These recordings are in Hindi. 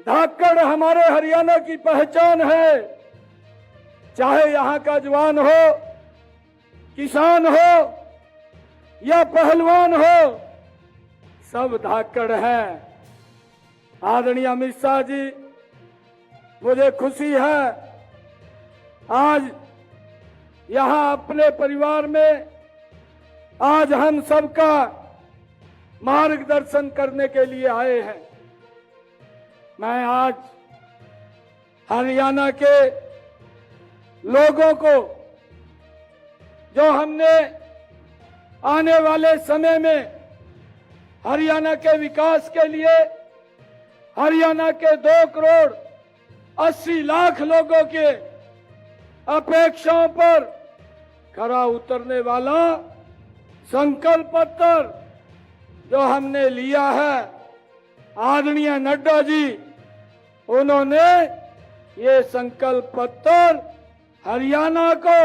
धाकड़ हमारे हरियाणा की पहचान है। चाहे यहाँ का जवान हो, किसान हो या पहलवान हो, सब धाकड़ हैं। आदरणीय अमित शाह जी, मुझे खुशी है आज यहाँ अपने परिवार में आज हम सबका मार्गदर्शन करने के लिए आए हैं। मैं आज हरियाणा के लोगों को जो हमने आने वाले समय में हरियाणा के विकास के लिए हरियाणा के 2 करोड़ 80 लाख लोगों के अपेक्षाओं पर खरा उतरने वाला संकल्प पत्र जो हमने लिया है, आदरणीय नड्डा जी उन्होंने ये संकल्प पत्र हरियाणा को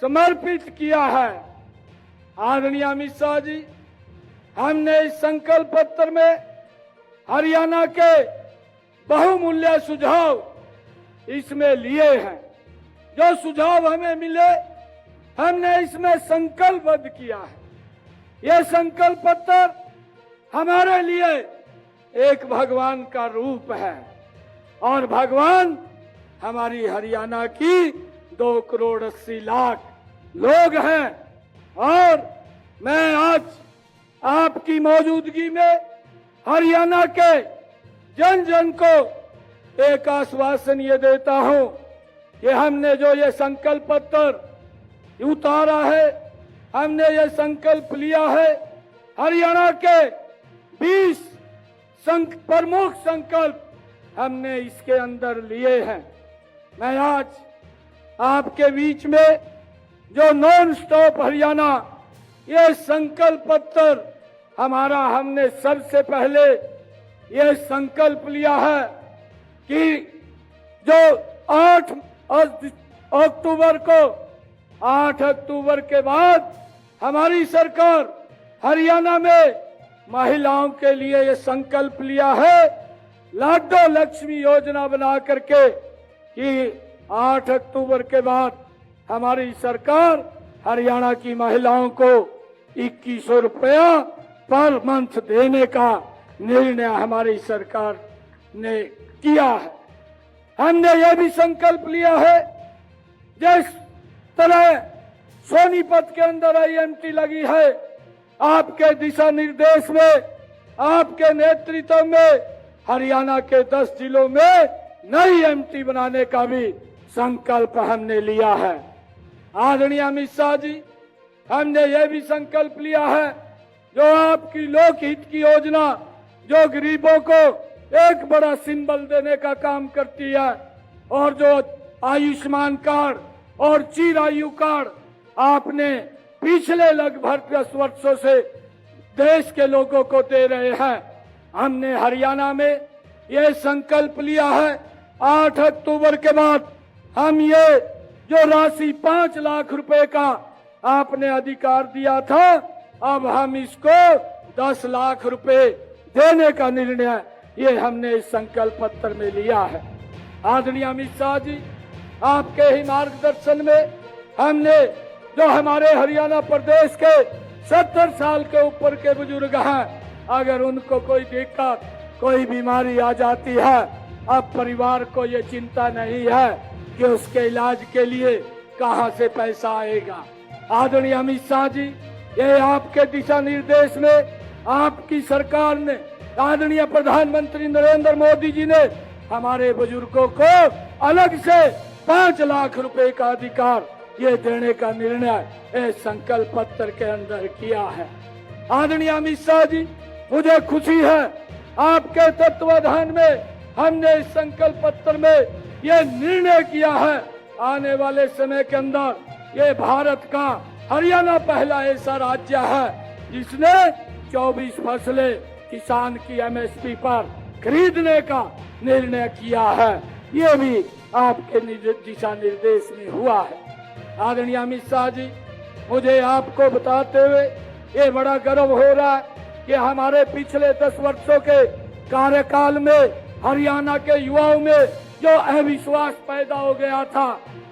समर्पित किया है। आदरणीय अमित शाह जी, हमने इस संकल्प पत्र में हरियाणा के बहुमूल्य सुझाव इसमें लिए हैं। जो सुझाव हमें मिले हमने इसमें संकल्पबद्ध किया है। यह संकल्प पत्र हमारे लिए एक भगवान का रूप है और भगवान हमारी हरियाणा की 2 करोड़ 80 लाख लोग हैं। और मैं आज आपकी मौजूदगी में हरियाणा के जन जन को एक आश्वासन ये देता हूं कि हमने जो ये संकल्प पत्र उतारा है, हमने ये संकल्प लिया है, हरियाणा के 20 प्रमुख संकल्प हमने इसके अंदर लिए हैं। मैं आज आपके बीच में जो नॉन स्टॉप हरियाणा ये संकल्प पत्र हमारा, हमने सबसे पहले ये संकल्प लिया है कि जो 8 अक्टूबर के बाद हमारी सरकार हरियाणा में महिलाओं के लिए ये संकल्प लिया है, लाडो लक्ष्मी योजना बना करके कि 8 अक्टूबर के बाद हमारी सरकार हरियाणा की महिलाओं को 2100 रुपया पर मंथ देने का निर्णय हमारी सरकार ने किया है। हमने यह भी संकल्प लिया है, जिस तरह सोनीपत के अंदर IMT लगी है, आपके दिशा निर्देश में, आपके नेतृत्व में हरियाणा के 10 जिलों में नई MT बनाने का भी संकल्प हमने लिया है। आदरणीय अमित शाह जी, हमने यह भी संकल्प लिया है, जो आपकी लोकहित की योजना जो गरीबों को एक बड़ा सिंबल देने का काम करती है और जो आयुष्मान कार्ड और चिरायु कार्ड आपने पिछले लगभग 10 वर्षों से देश के लोगों को दे रहे हैं, हमने हरियाणा में ये संकल्प लिया है 8 अक्टूबर के बाद हम ये जो राशि 5 लाख रुपए का आपने अधिकार दिया था, अब हम इसको 10 लाख रुपए देने का निर्णय ये हमने इस संकल्प पत्र में लिया है। आदरणीय अमित शाह जी, आपके ही मार्गदर्शन में हमने जो हमारे हरियाणा प्रदेश के 70 साल के ऊपर के बुजुर्ग हैं, अगर उनको कोई दिक्कत, कोई बीमारी आ जाती है, अब परिवार को ये चिंता नहीं है कि उसके इलाज के लिए कहां से पैसा आएगा। आदरणीय अमित शाह जी, ये आपके दिशा निर्देश में आपकी सरकार ने, आदरणीय प्रधानमंत्री नरेंद्र मोदी जी ने हमारे बुजुर्गों को अलग से 5 लाख रुपए का अधिकार ये देने का निर्णय इस संकल्प पत्र के अंदर किया है। आदरणीय अमित शाह जी, मुझे खुशी है आपके तत्वाधान में हमने इस संकल्प पत्र में ये निर्णय किया है, आने वाले समय के अंदर ये भारत का हरियाणा पहला ऐसा राज्य है जिसने 24 फसलें किसान की MSP पर खरीदने का निर्णय किया है। ये भी आपके दिशा निर्देश में हुआ है। आदरणीय अमित शाह जी, मुझे आपको बताते हुए ये बड़ा गर्व हो रहा है कि हमारे पिछले 10 वर्षों के कार्यकाल में हरियाणा के युवाओं में जो अविश्वास पैदा हो गया था।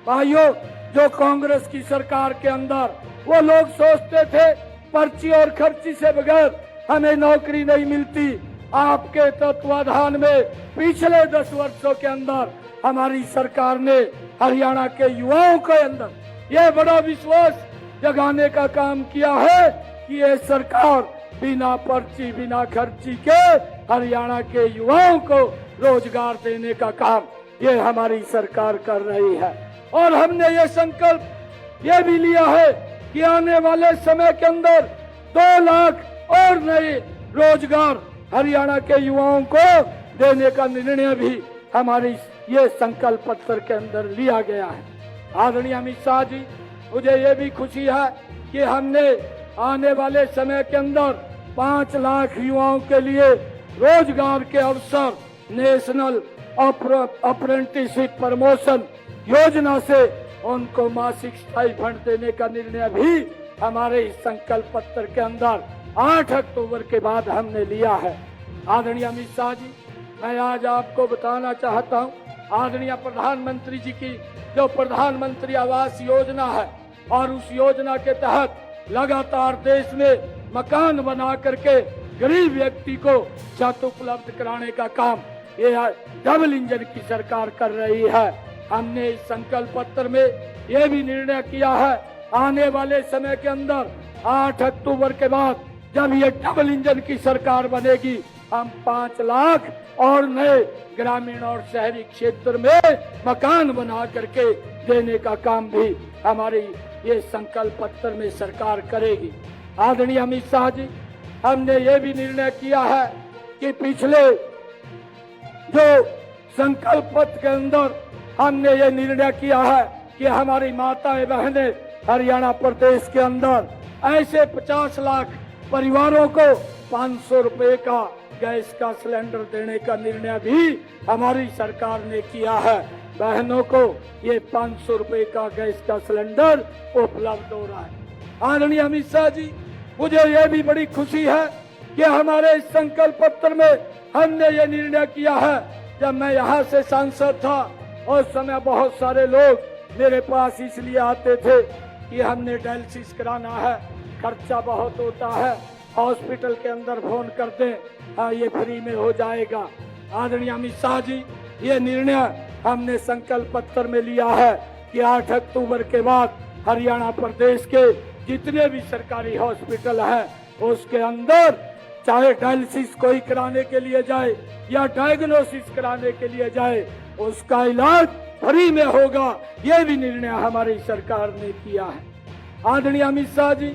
भाइयों, जो कांग्रेस की सरकार के अंदर वो लोग सोचते थे पर्ची और खर्ची से बगैर हमें नौकरी नहीं मिलती, आपके तत्वाधान में पिछले 10 वर्षों के अंदर हमारी सरकार ने हरियाणा के युवाओं के अंदर यह बड़ा विश्वास जगाने का काम किया है कि ये सरकार बिना पर्ची बिना खर्ची के हरियाणा के युवाओं को रोजगार देने का काम ये हमारी सरकार कर रही है। और हमने ये संकल्प ये भी लिया है कि आने वाले समय के अंदर 2 लाख और नए रोजगार हरियाणा के युवाओं को देने का निर्णय भी हमारी ये संकल्प पत्र के अंदर लिया गया है। आदरणीय अमित शाह जी, मुझे ये भी खुशी है कि हमने आने वाले समय के अंदर 5 लाख युवाओं के लिए रोजगार के अवसर नेशनल अप्रेंटिसशिप प्रमोशन योजना से उनको मासिक स्टाइपेंड देने का निर्णय भी हमारे इस संकल्प पत्र के अंदर 8 अक्टूबर के बाद हमने लिया है। आदरणीय अमित शाह जी, मैं आज आपको बताना चाहता हूं, आदरणीय प्रधानमंत्री जी की जो प्रधानमंत्री आवास योजना है और उस योजना के तहत लगातार देश में मकान बना करके गरीब व्यक्ति को छत उपलब्ध कराने का काम ये डबल इंजन की सरकार कर रही है। हमने इस संकल्प पत्र में ये भी निर्णय किया है आने वाले समय के अंदर 8 अक्टूबर के बाद जब ये डबल इंजन की सरकार बनेगी, हम 5 लाख और नए ग्रामीण और शहरी क्षेत्र में मकान बना करके देने का काम भी हमारी ये संकल्प पत्र में सरकार करेगी। आदरणीय अमित शाह जी, हमने ये भी निर्णय किया है कि पिछले जो संकल्प पत्र के अंदर हमने ये निर्णय किया है कि हमारी माताएं बहनें हरियाणा प्रदेश के अंदर ऐसे 50 लाख परिवारों को 500 रुपए का गैस का सिलेंडर देने का निर्णय भी हमारी सरकार ने किया है। बहनों को ये 500 रुपए का गैस का सिलेंडर उपलब्ध हो रहा है। आदरणीय अमित शाह जी, मुझे ये भी बड़ी खुशी है कि हमारे इस संकल्प पत्र में हमने ये निर्णय किया है। जब मैं यहाँ से सांसद था उस समय बहुत सारे लोग मेरे पास इसलिए आते थे कि हमने डायलिसिस कराना है, खर्चा बहुत होता है, हॉस्पिटल के अंदर फोन कर दें, हाँ ये फ्री में हो जाएगा। आदरणीय अमित शाह जी, ये निर्णय हमने संकल्प पत्र में लिया है कि 8 अक्टूबर के बाद हरियाणा प्रदेश के जितने भी सरकारी हॉस्पिटल हैं उसके अंदर चाहे डायलिसिस कोई कराने के लिए जाए या डायग्नोसिस कराने के लिए जाए, उसका इलाज फ्री में होगा। ये भी निर्णय हमारी सरकार ने किया है। आदरणीय अमित शाह जी,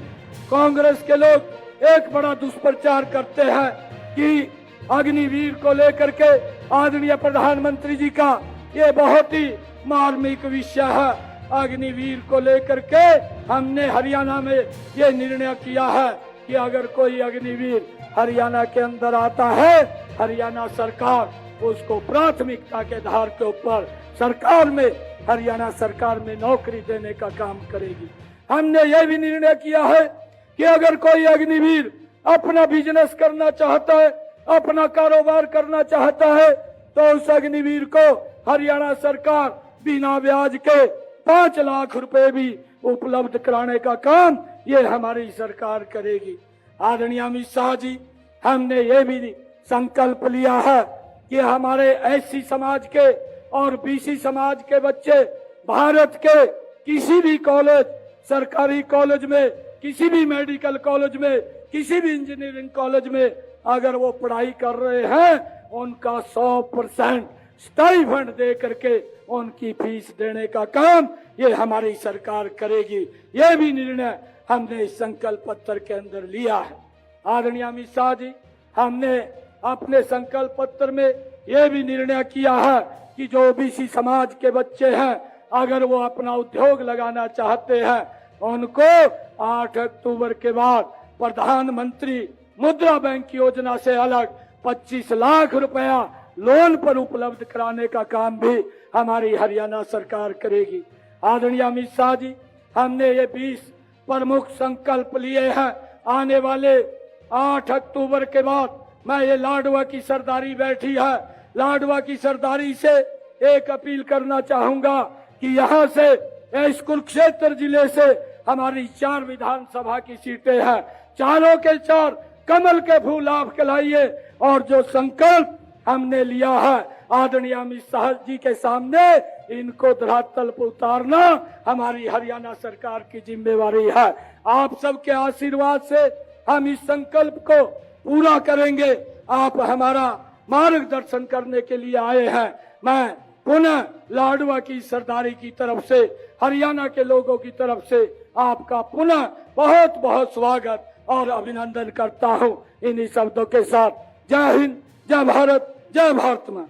कांग्रेस के लोग एक बड़ा दुष्प्रचार करते हैं कि अग्निवीर को लेकर के आदरणीय प्रधानमंत्री जी का ये बहुत ही मार्मिक विषय है। अग्निवीर को लेकर के हमने हरियाणा में ये निर्णय किया है कि अगर कोई अग्निवीर हरियाणा के अंदर आता है, हरियाणा सरकार उसको प्राथमिकता के आधार के ऊपर सरकार में हरियाणा सरकार में नौकरी देने का काम करेगी। हमने ये भी निर्णय किया है कि अगर कोई अग्निवीर अपना बिजनेस करना चाहता है, अपना कारोबार करना चाहता है, तो उस अग्निवीर को हरियाणा सरकार बिना ब्याज के 5 लाख रुपए भी उपलब्ध कराने का काम ये हमारी सरकार करेगी। आदरणीय अमित शाह जी, हमने ये भी संकल्प लिया है कि हमारे एससी समाज के और बीसी समाज के बच्चे भारत के किसी भी कॉलेज, सरकारी कॉलेज में, किसी भी मेडिकल कॉलेज में, किसी भी इंजीनियरिंग कॉलेज में अगर वो पढ़ाई कर रहे हैं, उनका 100% स्टाइपेंड दे करके उनकी फीस देने का काम ये हमारी सरकार करेगी। ये भी निर्णय हमने इस संकल्प पत्र के अंदर लिया है। आदरणीय अमित शाह जी, हमने अपने संकल्प पत्र में ये भी निर्णय किया है कि जो ओबीसी समाज के बच्चे हैं, अगर वो अपना उद्योग लगाना चाहते हैं, उनको 8 अक्टूबर के बाद प्रधानमंत्री मुद्रा बैंक योजना से अलग 25 लाख रुपया लोन पर उपलब्ध कराने का काम भी हमारी हरियाणा सरकार करेगी। आदरणीय अमित शाह जी, हमने ये 20 प्रमुख संकल्प लिए हैं। आने वाले 8 अक्टूबर के बाद मैं ये लाडवा की सरदारी बैठी है, लाडवा की सरदारी से एक अपील करना चाहूंगा कि यहाँ से इस कुरुक्षेत्र जिले से हमारी 4 विधानसभा की सीटें हैं, चारों के 4 कमल के फूल आप खिलाइए और जो संकल्प हमने लिया है आदरणीय अमित शाह जी के सामने, इनको धरातल पर उतारना हमारी हरियाणा सरकार की जिम्मेवारी है। आप सबके आशीर्वाद से हम इस संकल्प को पूरा करेंगे। आप हमारा मार्गदर्शन करने के लिए आए हैं। मैं पुनः लाडवा की सरदारी की तरफ से, हरियाणा के लोगों की तरफ से आपका पुनः बहुत बहुत स्वागत और अभिनंदन करता हूं। इन्हीं शब्दों के साथ जय हिंद, जय भारत, जय भारत मां।